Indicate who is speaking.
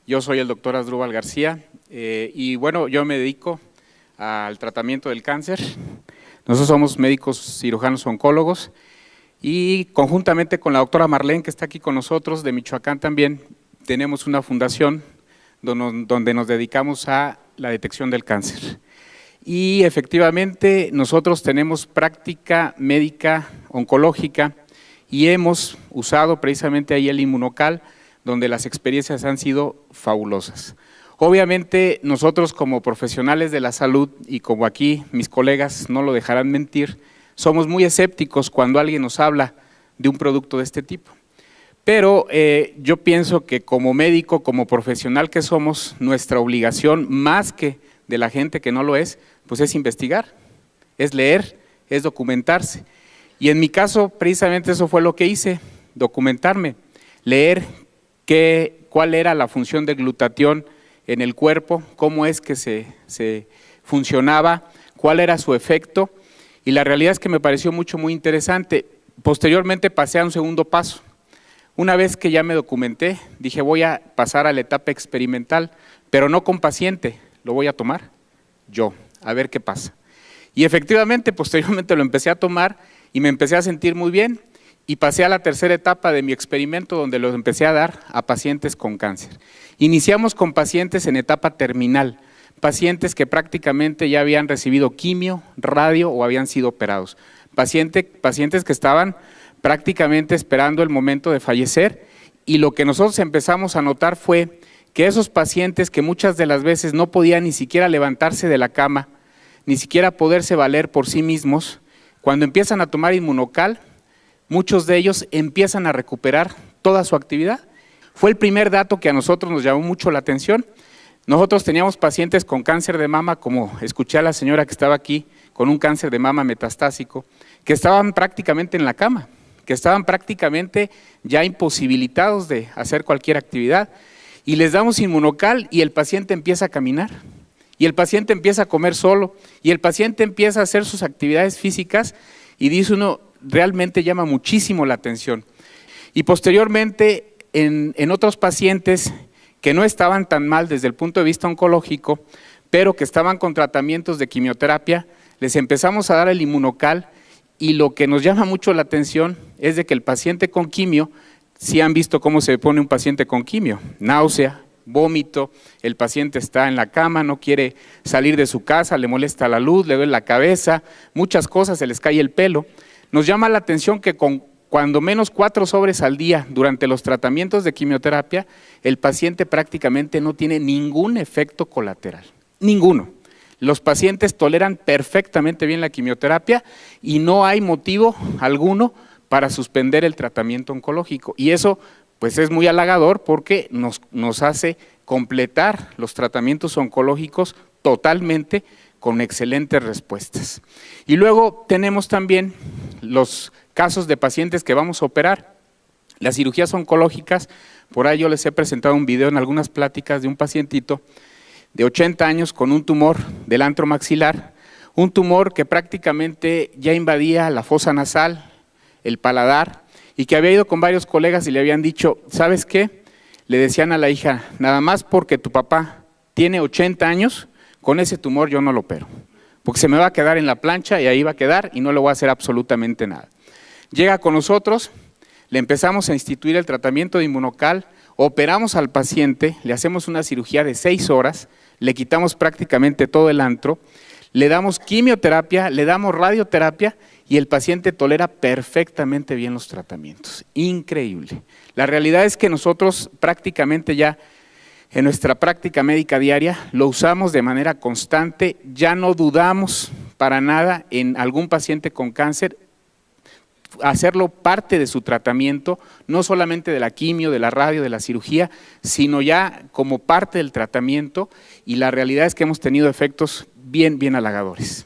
Speaker 1: Yo soy el doctor Asdrúbal García y bueno, yo me dedico al tratamiento del cáncer. Nosotros somos médicos cirujanos oncólogos y conjuntamente con la doctora Marlene, que está aquí con nosotros, de Michoacán también, tenemos una fundación donde nos dedicamos a la detección del cáncer. Y efectivamente nosotros tenemos práctica médica oncológica y hemos usado precisamente ahí el Inmunocal, donde las experiencias han sido fabulosas. Obviamente nosotros como profesionales de la salud y como aquí mis colegas no lo dejarán mentir, somos muy escépticos cuando alguien nos habla de un producto de este tipo. Pero yo pienso que como médico, como profesional que somos, nuestra obligación, más que de la gente que no lo es, pues es investigar, es leer, es documentarse. Y en mi caso, precisamente eso fue lo que hice, documentarme, leer cuál era la función del glutatión en el cuerpo, cómo es que se funcionaba, cuál era su efecto, y la realidad es que me pareció muy interesante. Posteriormente pasé a un segundo paso. Una vez que ya me documenté, dije voy a pasar a la etapa experimental, pero no con paciente, lo voy a tomar yo, a ver qué pasa. Y efectivamente, posteriormente lo empecé a tomar y me empecé a sentir muy bien y pasé a la tercera etapa de mi experimento donde los empecé a dar a pacientes con cáncer. Iniciamos con pacientes en etapa terminal, pacientes que prácticamente ya habían recibido quimio, radio o habían sido operados, pacientes que estaban prácticamente esperando el momento de fallecer, y lo que nosotros empezamos a notar fue que esos pacientes que muchas de las veces no podían ni siquiera levantarse de la cama, ni siquiera poderse valer por sí mismos, cuando empiezan a tomar Inmunocal, muchos de ellos empiezan a recuperar toda su actividad. Fue el primer dato que a nosotros nos llamó mucho la atención. Nosotros teníamos pacientes con cáncer de mama, como escuché a la señora que estaba aquí, con un cáncer de mama metastásico, que estaban prácticamente en la cama, que estaban prácticamente ya imposibilitados de hacer cualquier actividad, y les damos Inmunocal y el paciente empieza a caminar, y el paciente empieza a comer solo, y el paciente empieza a hacer sus actividades físicas, y dice uno, realmente llama muchísimo la atención. Y posteriormente, en otros pacientes que no estaban tan mal desde el punto de vista oncológico, pero que estaban con tratamientos de quimioterapia, les empezamos a dar el Inmunocal, y lo que nos llama mucho la atención es de que el paciente con quimio, si han visto cómo se pone un paciente con quimio, náusea, vómito, el paciente está en la cama, no quiere salir de su casa, le molesta la luz, le duele la cabeza, muchas cosas, se les cae el pelo. Nos llama la atención que con cuando menos 4 sobres al día durante los tratamientos de quimioterapia, el paciente prácticamente no tiene ningún efecto colateral, ninguno. Los pacientes toleran perfectamente bien la quimioterapia y no hay motivo alguno para suspender el tratamiento oncológico. Y eso pues es muy halagador porque nos hace completar los tratamientos oncológicos totalmente con excelentes respuestas. Y luego tenemos también los casos de pacientes que vamos a operar. Las cirugías oncológicas, por ahí yo les he presentado un video en algunas pláticas de un pacientito de 80 años con un tumor del antro maxilar, un tumor que prácticamente ya invadía la fosa nasal, el paladar, y que había ido con varios colegas y le habían dicho, ¿sabes qué? Le decían a la hija, nada más porque tu papá tiene 80 años, con ese tumor yo no lo opero, porque se me va a quedar en la plancha y ahí va a quedar y no le voy a hacer absolutamente nada. Llega con nosotros, le empezamos a instituir el tratamiento de Inmunocal, operamos al paciente, le hacemos una cirugía de 6 horas, le quitamos prácticamente todo el antro, le damos quimioterapia, le damos radioterapia y el paciente tolera perfectamente bien los tratamientos. Increíble. La realidad es que nosotros prácticamente ya en nuestra práctica médica diaria lo usamos de manera constante, ya no dudamos para nada en algún paciente con cáncer, hacerlo parte de su tratamiento, no solamente de la quimio, de la radio, de la cirugía, sino ya como parte del tratamiento, y la realidad es que hemos tenido efectos bien halagadores.